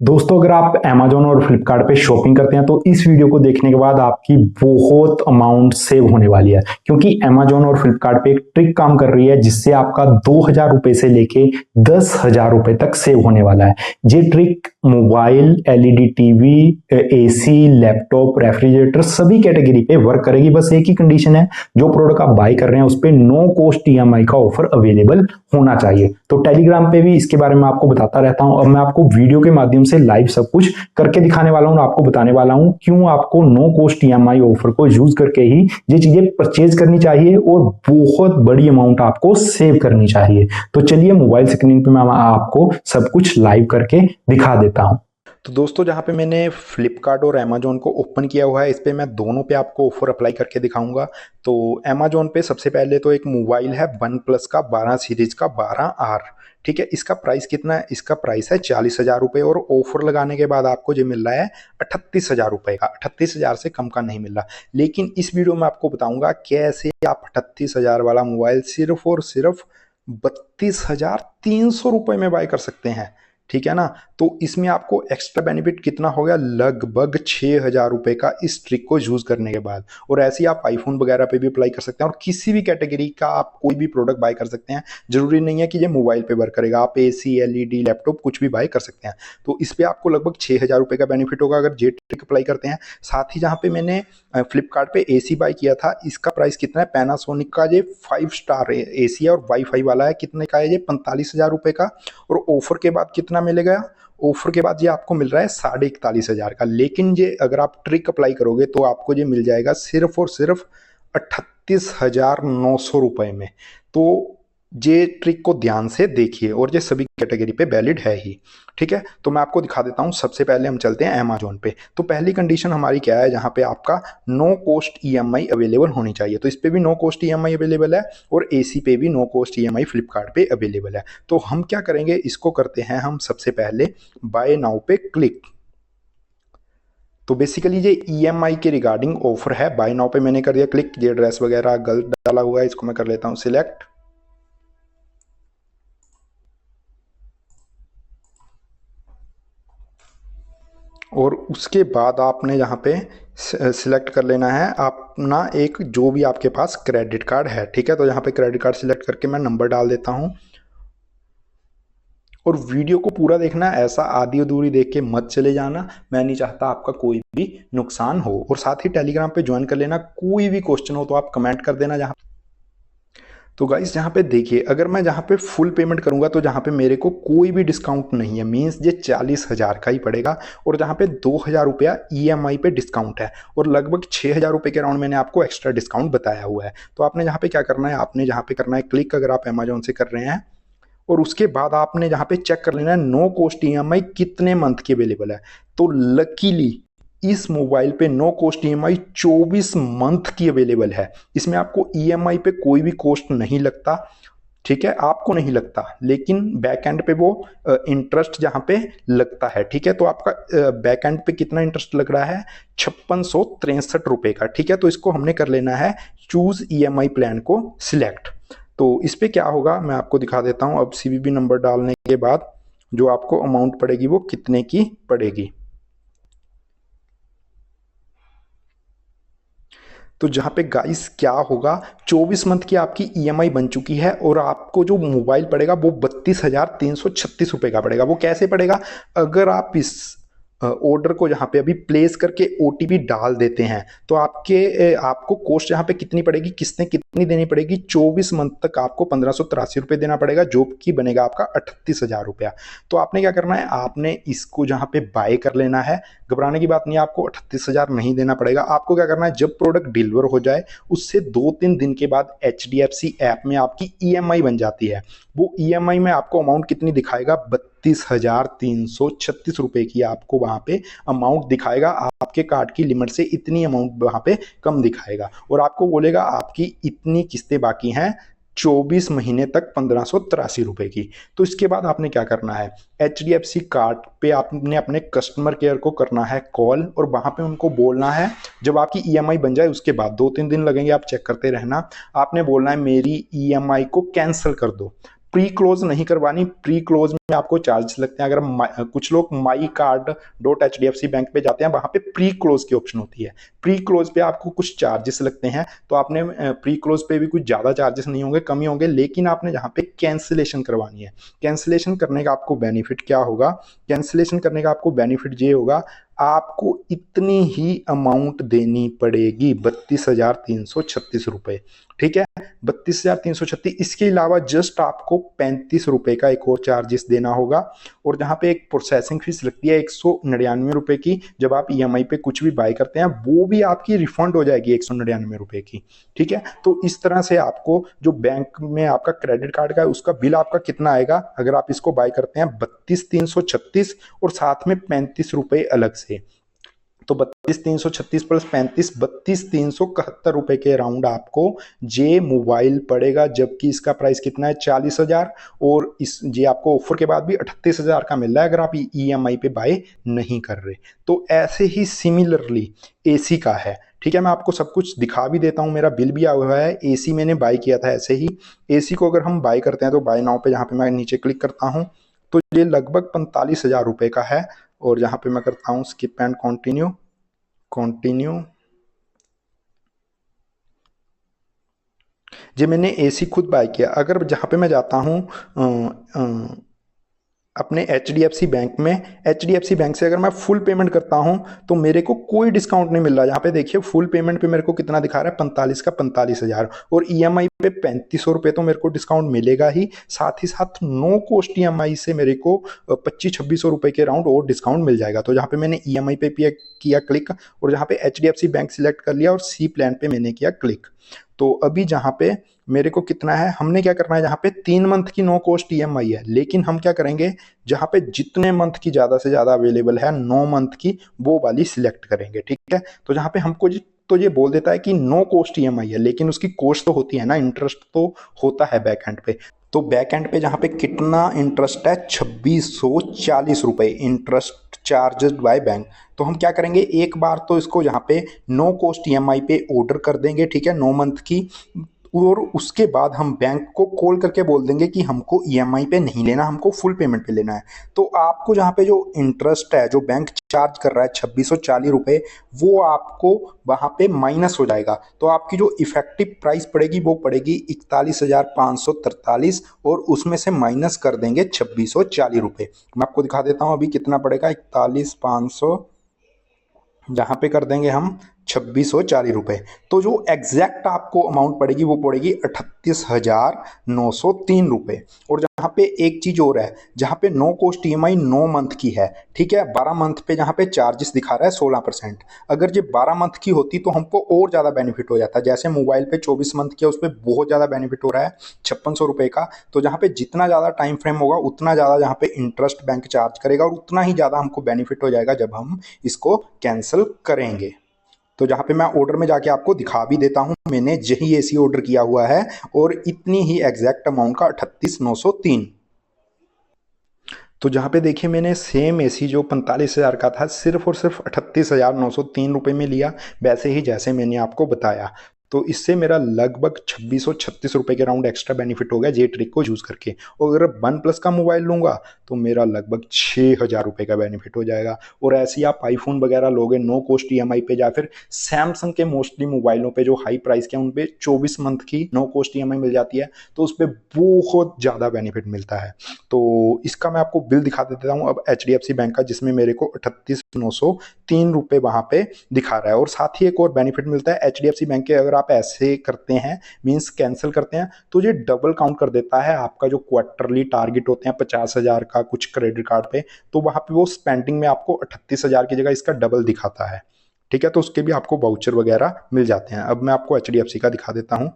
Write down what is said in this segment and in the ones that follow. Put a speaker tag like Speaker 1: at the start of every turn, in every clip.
Speaker 1: दोस्तों, अगर आप Amazon और Flipkart पे शॉपिंग करते हैं तो इस वीडियो को देखने के बाद आपकी बहुत अमाउंट सेव होने वाली है, क्योंकि Amazon और Flipkart पे एक ट्रिक काम कर रही है जिससे आपका 2,000 रुपए से लेके 10,000 रुपए तक सेव होने वाला है। ये trick mobile, LED TV, AC, laptop, refrigerator सभी कैटेगरी पे वर्क करेगी। बस एक ही कंडीशन है, जो प्रोडक्ट आप बाय कर रहे हैं उस पर नो कॉस्ट ईएमआई का ऑफर अवेलेबल होना चाहिए। तो टेलीग्राम पे भी इसके बारे में आपको बताता रहता हूं और मैं आपको वीडियो के माध्यम से लाइव सब कुछ करके दिखाने वाला हूं, आपको बताने वाला हूं क्यों आपको नो कॉस्ट ईएमआई ऑफर को यूज करके ही ये चीजें परचेज करनी चाहिए और बहुत बड़ी अमाउंट आपको सेव करनी चाहिए। तो चलिए मोबाइल स्क्रीन पे मैं आपको सब कुछ लाइव करके दिखा देता हूं। तो दोस्तों, जहां पे मैंने फ्लिपकार्ट और अमेजोन को ओपन किया हुआ है, इस पे मैं दोनों पे आपको ऑफर अप्लाई करके दिखाऊंगा। तो अमेजोन पे सबसे पहले तो एक मोबाइल है वन प्लस का 12 सीरीज का 12R। ठीक है, इसका प्राइस कितना है? इसका प्राइस है 40,000 रुपये और ऑफर लगाने के बाद आपको जो मिल रहा है 38,000 रुपये का। 38,000 से कम का नहीं मिल रहा। लेकिन इस वीडियो में आपको बताऊंगा कैसे आप 38,000 वाला मोबाइल सिर्फ और सिर्फ 32,300 रुपये में बाय कर सकते हैं। ठीक है ना? तो इसमें आपको एक्स्ट्रा बेनिफिट कितना हो गया? लगभग 6,000 रुपये का इस ट्रिक को यूज करने के बाद। और ऐसे ही आप आईफोन वगैरह पे भी अप्लाई कर सकते हैं और किसी भी कैटेगरी का आप कोई भी प्रोडक्ट बाय कर सकते हैं। जरूरी नहीं है कि ये मोबाइल पे वर्क करेगा, आप एसी, एलईडी, लैपटॉप कुछ भी बाय कर सकते हैं। तो इस पे आपको लगभग 6,000 रुपये का बेनिफिट होगा अगर ये ट्रिक अप्लाई करते हैं। साथ ही जहाँ पे मैंने फ्लिपकार्ट पे एसी बाय किया था, इसका प्राइस कितना है? पैनासोनिक का ये 5 स्टार एसी है और वाईफाई वाला है। कितने का है ये? 45,000 रुपये का। और ऑफर के बाद कितना मिलेगा? ऑफर के बाद ये आपको मिल रहा है 41,500 का। लेकिन ये अगर आप ट्रिक अप्लाई करोगे तो आपको ये मिल जाएगा सिर्फ और सिर्फ 38,900 रुपये में। तो ये ट्रिक को ध्यान से देखिए और ये सभी कैटेगरी पे वैलिड है ही। ठीक है, तो मैं आपको दिखा देता हूं। सबसे पहले हम चलते हैं अमेजोन पे। तो पहली कंडीशन हमारी क्या है? जहां पे आपका नो कॉस्ट ईएमआई अवेलेबल होनी चाहिए। तो इस पे भी नो कॉस्ट ईएमआई अवेलेबल है और एसी पे भी नो कॉस्ट ईएमआई फ्लिपकार्ट पे अवेलेबल है। तो हम क्या करेंगे, इसको करते हैं हम सबसे पहले बाय नाउ पे क्लिक। तो बेसिकली ये ईएमआई के रिगार्डिंग ऑफर है। बाय नाउ पे मैंने कर दिया क्लिक। ये ड्रेस वगैरह गलत डाला हुआ है, इसको मैं कर लेता हूँ सिलेक्ट। और उसके बाद आपने यहाँ पे सिलेक्ट कर लेना है अपना एक जो भी आपके पास क्रेडिट कार्ड है। ठीक है, तो यहाँ पे क्रेडिट कार्ड सिलेक्ट करके मैं नंबर डाल देता हूँ। और वीडियो को पूरा देखना, ऐसा आधी अधूरी देख के मत चले जाना। मैं नहीं चाहता आपका कोई भी नुकसान हो। और साथ ही टेलीग्राम पे ज्वाइन कर लेना। कोई भी क्वेश्चन हो तो आप कमेंट कर देना। जहाँ तो गाइस यहाँ पे देखिए, अगर मैं जहाँ पे फुल पेमेंट करूंगा तो जहाँ पे मेरे को कोई भी डिस्काउंट नहीं है, मीन्स ये 40,000 का ही पड़ेगा। और जहाँ पे 2,000 रुपया ईएमआई पे डिस्काउंट है और लगभग 6,000 रुपये के अराउंड मैंने आपको एक्स्ट्रा डिस्काउंट बताया हुआ है। तो आपने यहाँ पे क्या करना है? आपने यहाँ पे करना है क्लिक, अगर आप अमेजोन से कर रहे हैं। और उसके बाद आपने यहाँ पे चेक कर लेना है नो कॉस्ट ईएमआई कितने मंथ की अवेलेबल है। तो लकीली इस मोबाइल पे नो कॉस्ट ईएमआई 24 मंथ की अवेलेबल है। इसमें आपको ईएमआई पे कोई भी कॉस्ट नहीं लगता। ठीक है, आपको नहीं लगता, लेकिन बैक एंड पे वो इंटरेस्ट जहां पे लगता है। ठीक है, तो आपका बैक एंड पे कितना इंटरेस्ट लग रहा है? 5663 रुपए का। ठीक है, तो इसको हमने कर लेना है चूज ईएमआई प्लान को सिलेक्ट। तो इस पे क्या होगा मैं आपको दिखा देता हूं। अब सीवीवी नंबर डालने के बाद जो आपको अमाउंट पड़ेगी वो कितने की पड़ेगी। तो जहाँ पे गाइस क्या होगा, 24 मंथ की आपकी ईएमआई बन चुकी है और आपको जो मोबाइल पड़ेगा वो 32,336 रुपये का पड़ेगा। वो कैसे पड़ेगा? अगर आप इस ऑर्डर को यहाँ पे अभी प्लेस करके ओटीपी डाल देते हैं तो आपको कॉस्ट यहाँ पे कितनी पड़ेगी, किसने कितनी देनी पड़ेगी? 24 मंथ तक आपको 1,583 रुपये देना पड़ेगा, जो कि बनेगा आपका 38,000 रुपया। तो आपने क्या करना है? आपने इसको जहाँ पे बाय कर लेना है। घबराने की बात नहीं है, आपको 38,000 नहीं देना पड़ेगा। आपको क्या करना है? जब प्रोडक्ट डिलीवर हो जाए उससे 2-3 दिन के बाद एचडीएफसी ऐप में आपकी ईएमआई बन जाती है। वो ईएमआई में आपको अमाउंट कितनी दिखाएगा? 32,336 रुपए की आपको वहां पे अमाउंट दिखाएगा। आपके कार्ड की लिमिट से इतनी अमाउंट वहां पे कम दिखाएगा और आपको बोलेगा आपकी इतनी किस्तें बाकी हैं 24 महीने तक 1,583 रुपए की। तो इसके बाद आपने क्या करना है? एचडीएफसी कार्ड पे आपने अपने कस्टमर केयर को करना है कॉल और वहां पे उनको बोलना है, जब आपकी ईएमआई बन जाए उसके बाद 2-3 दिन लगेंगे, आप चेक करते रहना। आपने बोलना है मेरी ईएमआई को कैंसिल कर दो। प्री क्लोज नहीं करवानी। प्री क्लोज में आपको चार्जेस लगते हैं। अगर कुछ लोग माई कार्ड .hdfc बैंक पे जाते हैं, वहां पे प्री क्लोज की ऑप्शन होती है। प्री क्लोज पे आपको कुछ चार्जेस लगते हैं, तो आपने प्री क्लोज पे भी कुछ ज्यादा चार्जेस नहीं होंगे, कम ही होंगे, लेकिन आपने जहां पे कैंसिलेशन करवानी है, कैंसिलेशन करने का आपको बेनिफिट क्या होगा? कैंसिलेशन करने का आपको बेनिफिट ये होगा, आपको इतनी ही अमाउंट देनी पड़ेगी, 32,336 रुपए। ठीक है, 32,336। इसके अलावा जस्ट आपको 35 रुपए का एक और चार्जेस देना होगा, और जहां पे एक प्रोसेसिंग फीस लगती है 199 रुपए की, जब आप ईएमआई पे कुछ भी बाय करते हैं, वो भी आपकी रिफंड हो जाएगी 199 रुपए की। ठीक है, तो इस तरह से आपको जो बैंक में आपका क्रेडिट कार्ड का है, उसका बिल आपका कितना आएगा अगर आप इसको बाय करते हैं? 32,336 और साथ में 35 रुपए अलग से। तो 32,336 प्लस 35, 32,371 रुपए के अराउंड आपको जे मोबाइल पड़ेगा, जबकि इसका प्राइस कितना है? 40,000, और इस जे आपको ऑफर के बाद भी 38,000 का मिल रहा है अगर आप ईएमआई पे बाय नहीं कर रहे। तो ऐसे ही सिमिलरली एसी का है। ठीक है, मैं आपको सब कुछ दिखा भी देता हूं, मेरा बिल भी आया हुआ है। एसी मैंने बाय किया था ऐसे ही। एसी को अगर हम बाय करते हैं तो बाय नाउ पे जहां पे मैं नीचे क्लिक करता हूं, तो ये लगभग 45,000 रुपए का है, और जहां पे मैं करता हूं स्किप एंड कंटिन्यू, जो मैंने एसी खुद बाय किया। अगर जहां पे मैं जाता हूं अपने एचडीएफसी बैंक में, एचडीएफसी बैंक से अगर मैं फुल पेमेंट करता हूं तो मेरे को कोई डिस्काउंट नहीं मिल रहा। यहाँ पे देखिए फुल पेमेंट पे मेरे को कितना दिखा रहा है? 45 का 45,000, और ईएमआई पे 3500 रुपए तो मेरे को डिस्काउंट मिलेगा ही, साथ ही साथ नो कॉस्ट ईएमआई से मेरे को 2500-2600 रुपए के अराउंड और डिस्काउंट मिल जाएगा। तो जहाँ पे मैंने ईएमआई पे किया क्लिक, और जहाँ पे एचडीएफसी बैंक सिलेक्ट कर लिया और सी प्लान पे मैंने किया क्लिक। तो अभी जहाँ पे मेरे को कितना है, हमने क्या करना है, जहाँ पे 3 मंथ की नो कॉस्ट ईएमआई है, लेकिन हम क्या करेंगे, जहाँ पे जितने मंथ की ज्यादा से ज्यादा अवेलेबल है 9 मंथ की, वो वाली सिलेक्ट करेंगे। ठीक है, तो जहाँ पे हमको तो ये बोल देता है कि नो कॉस्ट ईएमआई है, लेकिन उसकी कॉस्ट तो होती है ना, इंटरेस्ट तो होता है बैक एंड पे। तो बैक एंड पे जहाँ पे कितना इंटरेस्ट है? 2640 रुपए इंटरेस्ट चार्जेड बाय बैंक। तो हम क्या करेंगे, एक बार तो इसको यहाँ पे नो कॉस्ट ईएमआई पे ऑर्डर कर देंगे। ठीक है, 9 मंथ की, और उसके बाद हम बैंक को कॉल करके बोल देंगे कि हमको ईएमआई पे नहीं लेना, हमको फुल पेमेंट पे लेना है। तो आपको जहाँ पे जो इंटरेस्ट है, जो बैंक चार्ज कर रहा है 2640 रुपए, वो आपको वहाँ पे माइनस हो जाएगा। तो आपकी जो इफेक्टिव प्राइस पड़ेगी वो पड़ेगी 41,543, और उसमें से माइनस कर देंगे 2640 रुपए। मैं आपको दिखा देता हूँ अभी कितना पड़ेगा। 41,500 जहाँ पे कर देंगे हम 2640 रुपए, तो जो एग्जैक्ट आपको अमाउंट पड़ेगी वो पड़ेगी 38,903 रुपए। और जहाँ पे एक चीज और है, जहाँ पे नो कॉस्ट ईएमआई 9 मंथ की है, ठीक है, 12 मंथ पे जहाँ पे चार्जेस दिखा रहा है 16%। अगर ये 12 मंथ की होती तो हमको और ज्यादा बेनिफिट हो जाता। जैसे मोबाइल पे 24 मंथ की है, उस पर बहुत ज्यादा बेनिफिट हो रहा है 5600 रुपए का। तो जहाँ पे जितना ज्यादा टाइम फ्रेम होगा, उतना ज्यादा जहाँ पे इंटरेस्ट बैंक चार्ज करेगा, और उतना ही ज्यादा हमको बेनिफिट हो जाएगा जब हम इसको कैंसिल करेंगे। तो जहाँ पे मैं ऑर्डर में जाके आपको दिखा भी देता हूँ, मैंने यही एसी ऑर्डर किया हुआ है, और इतनी ही एग्जैक्ट अमाउंट का 38,903। तो जहाँ पे देखिए मैंने सेम एसी जो 45,000 का था, सिर्फ और सिर्फ 38,903 रुपए में लिया, वैसे ही जैसे मैंने आपको बताया। तो इससे मेरा लगभग 2636 रुपए के राउंड एक्स्ट्रा बेनिफिट हो गया जे ट्रिक को यूज करके। और अगर वन प्लस का मोबाइल लूंगा तो मेरा लगभग 6,000 रुपए का बेनिफिट हो जाएगा। और ऐसे ही आप आईफोन वगैरह लोगे नो कॉस्ट ईएमआई पे, या फिर सैमसंग के मोस्टली मोबाइलों पे जो हाई प्राइस के, उन पे 24 मंथ की नो कॉस्ट ईएमआई मिल जाती है, तो उस पर बहुत ज्यादा बेनिफिट मिलता है। तो इसका मैं आपको बिल दिखा देता हूँ अब एचडीएफसी बैंक का, जिसमें मेरे को 38,903 रुपए वहां पे दिखा रहा है। और साथ ही एक और बेनिफिट मिलता है एचडीएफसी बैंक के, अगर आप ऐसे करते हैं, मींस कैंसिल करते हैं, तो ये डबल काउंट कर देता है आपका जो क्वार्टरली टारगेट होते हैं 50,000 का कुछ क्रेडिट कार्ड पे, तो वहां पे वो स्पेंडिंग में आपको 38,000 की जगह इसका डबल दिखाता है। ठीक है, तो उसके भी आपको वाउचर वगैरह मिल जाते हैं। अब मैं आपको एचडीएफसी का दिखा देता हूँ।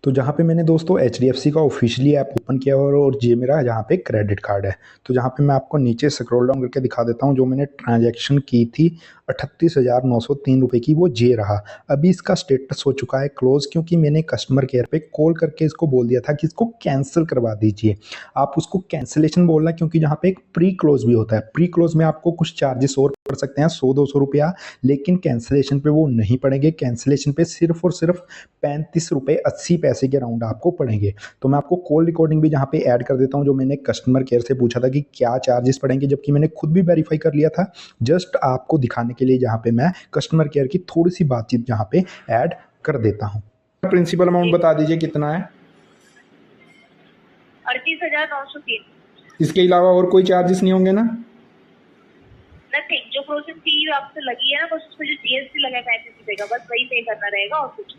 Speaker 1: तो जहाँ पे मैंने दोस्तों एचडीएफसी का ऑफिशियली ऐप ओपन किया हुआ है, और ये मेरा यहाँ पे क्रेडिट कार्ड है। तो जहाँ पे मैं आपको नीचे स्क्रॉल डाउन करके दिखा देता हूँ, जो मैंने ट्रांजैक्शन की थी 38,903 रुपए की, वो ये रहा। अभी इसका स्टेटस हो चुका है क्लोज, क्योंकि मैंने कस्टमर केयर पे कॉल करके इसको बोल दिया था कि इसको कैंसिल करवा दीजिए। आप उसको कैंसिलेशन बोलना, क्योंकि जहाँ पे एक प्री क्लोज भी होता है, प्री क्लोज में आपको कुछ चार्जेस और पड़ सकते हैं 100-200 रुपया, लेकिन कैंसिलेशन पे वो नहीं पड़ेंगे। कैंसिलेशन पे सिर्फ और सिर्फ 35 रुपये 80 पैसे के राउंड आपको पड़ेंगे। तो मैं आपको कॉल रिकॉर्डिंग भी यहाँ पे ऐड कर देता हूँ, जो मैंने कस्टमर केयर से पूछा था कि क्या चार्जेस पड़ेंगे, जबकि मैंने खुद भी वेरीफाई कर लिया था। जस्ट आपको दिखाने के लिए यहाँ पे मैं कस्टमर केयर की थोड़ी सी बातचीत यहाँ पे ऐड कर देता हूँ। प्रिंसिपल अमाउंट बता दीजिए कितना है?
Speaker 2: 38,903।
Speaker 1: इसके अलावा और कोई चार्जेस नहीं होंगे ना?
Speaker 2: नथिंग। जो प्रोसेसिंग फी आपसे लगी है ना, बस उसमें जो जीएसटी लगा है 35 रुपए का, बस वही पे करना रहेगा और कुछ।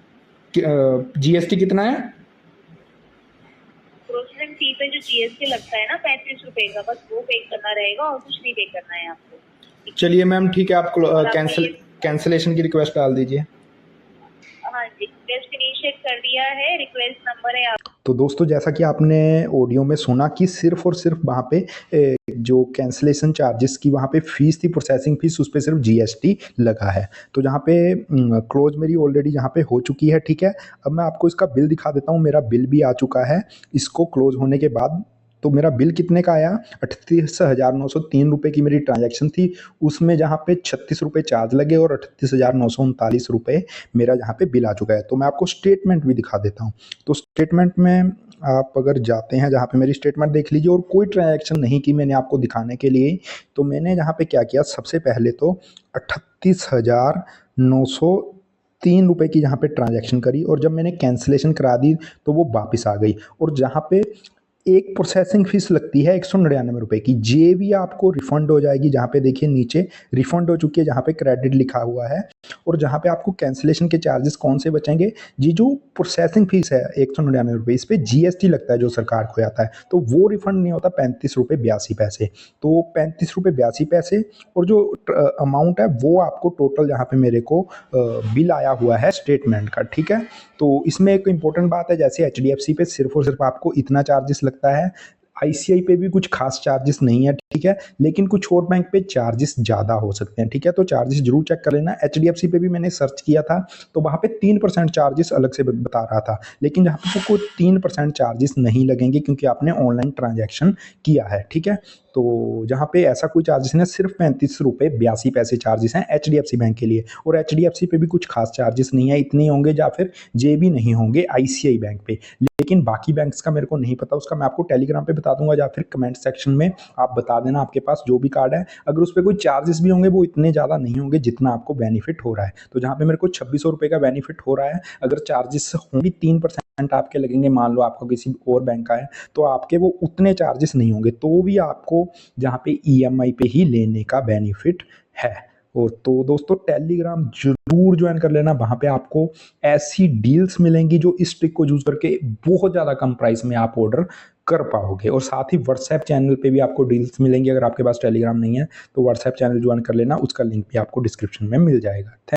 Speaker 1: जीएसटी कितना है?
Speaker 2: प्रोसेसिंग फी पे जो जीएसटी लगता है ना 35 रुपए का, बस वो पे करना रहेगा और कुछ नहीं पे करना है आपको।
Speaker 1: चलिए मैम ठीक है, आप कैंसिलेशन की रिक्वेस्ट डाल दीजिए।
Speaker 2: हाँ जी, रिक्वेस्ट इनिशिएट कर दिया है, रिक्वेस्ट नंबर है आप।
Speaker 1: तो दोस्तों जैसा कि आपने ऑडियो में सुना कि सिर्फ और सिर्फ वहाँ पे जो कैंसिलेशन चार्जेस की वहाँ पे फीस थी, प्रोसेसिंग फीस, उस पर सिर्फ जीएसटी लगा है। तो जहाँ पे क्लोज मेरी ऑलरेडी यहाँ पे हो चुकी है, ठीक है। अब मैं आपको इसका बिल दिखा देता हूँ। मेरा बिल भी आ चुका है इसको क्लोज होने के बाद। तो मेरा बिल कितने का आया? 38,903 रुपये की मेरी ट्रांजैक्शन थी। उसमें जहाँ पे 36 रुपये चार्ज लगे और 38,939 रुपये मेरा यहाँ पे बिल आ चुका है। तो मैं आपको स्टेटमेंट भी दिखा देता हूँ। तो स्टेटमेंट में आप अगर जाते हैं, जहाँ पे मेरी स्टेटमेंट देख लीजिए, और कोई ट्रांजैक्शन नहीं की मैंने आपको दिखाने के लिए। तो मैंने यहाँ पे क्या किया, सबसे पहले तो 38,903 रुपये की यहाँ पे ट्रांजैक्शन करी, और जब मैंने कैंसिलेशन करा दी तो वो वापस आ गई। और जहाँ पे एक प्रोसेसिंग फीस लगती है 199 रुपये की, ये भी आपको रिफंड हो जाएगी। जहाँ पे देखिए नीचे रिफंड हो चुकी है, जहाँ पे क्रेडिट लिखा हुआ है। और जहाँ पे आपको कैंसिलेशन के चार्जेस कौन से बचेंगे, जी जो प्रोसेसिंग फीस है 199 रुपये, इस पर जीएसटी लगता है जो सरकार को आता है, तो वो रिफंड नहीं होता। 35 रुपये 82 पैसे। तो 35 रुपये 82 पैसे, और जो अमाउंट है वो आपको टोटल यहाँ पे मेरे को बिल आया हुआ है स्टेटमेंट का, ठीक है। तो इसमें एक इंपॉर्टेंट बात है, जैसे एचडीएफसी पे सिर्फ और सिर्फ आपको इतना चार्जेस लगता है, आईसीआई पे भी कुछ खास चार्जेस नहीं है, ठीक है। लेकिन कुछ और बैंक पे चार्जेस ज़्यादा हो सकते हैं, ठीक है। तो चार्जेस जरूर चेक कर लेना। एचडीएफसी पे भी मैंने सर्च किया था, तो वहाँ पे 3% चार्जेस अलग से बता रहा था, लेकिन यहाँ पे आपको 3% चार्जेस नहीं लगेंगे क्योंकि आपने ऑनलाइन ट्रांजैक्शन किया है, ठीक है। तो जहाँ पे ऐसा कोई चार्जेस नहीं है, सिर्फ 35 रुपये 82 पैसे चार्जेस हैं एचडीएफसी बैंक के लिए। और एचडीएफसी पे भी कुछ खास चार्जेस नहीं है, इतने होंगे, या फिर जे भी नहीं होंगे आईसीआई बैंक पे। लेकिन बाकी बैंक्स का मेरे को नहीं पता, उसका मैं आपको टेलीग्राम पे बता दूंगा, या फिर कमेंट सेक्शन में आप बता देना आपके पास जो भी कार्ड है। अगर उस पर कोई चार्जेस भी होंगे वो इतने ज़्यादा नहीं होंगे जितना आपको बेनिफिट हो रहा है। तो जहाँ पे मेरे को 2600 रुपये का बेनिफिट हो रहा है, अगर चार्जेस होंगे 3% आपके लगेंगे, मान लो आपका किसी और बैंक का है, तो आपके वो उतने चार्जेस नहीं होंगे, तो भी आपको जहाँ पे ईएमआई पे ही लेने का बेनिफिट है। और तो दोस्तों टेलीग्राम जरूर ज्वाइन कर लेना, वहाँ पे आपको ऐसी डील्स मिलेंगी जो इस ट्रिक को यूज करके बहुत ज़्यादा कम प्राइस में आप ऑर्डर कर पाओगे। और साथ ही व्हाट्सएप चैनल पे भी आपको डील्स मिलेंगी। अगर आपके पास टेलीग्राम नहीं है तो व्हाट्सएप चैनल ज्वाइन कर लेना, उसका लिंक भी आपको डिस्क्रिप्शन में मिल जाएगा।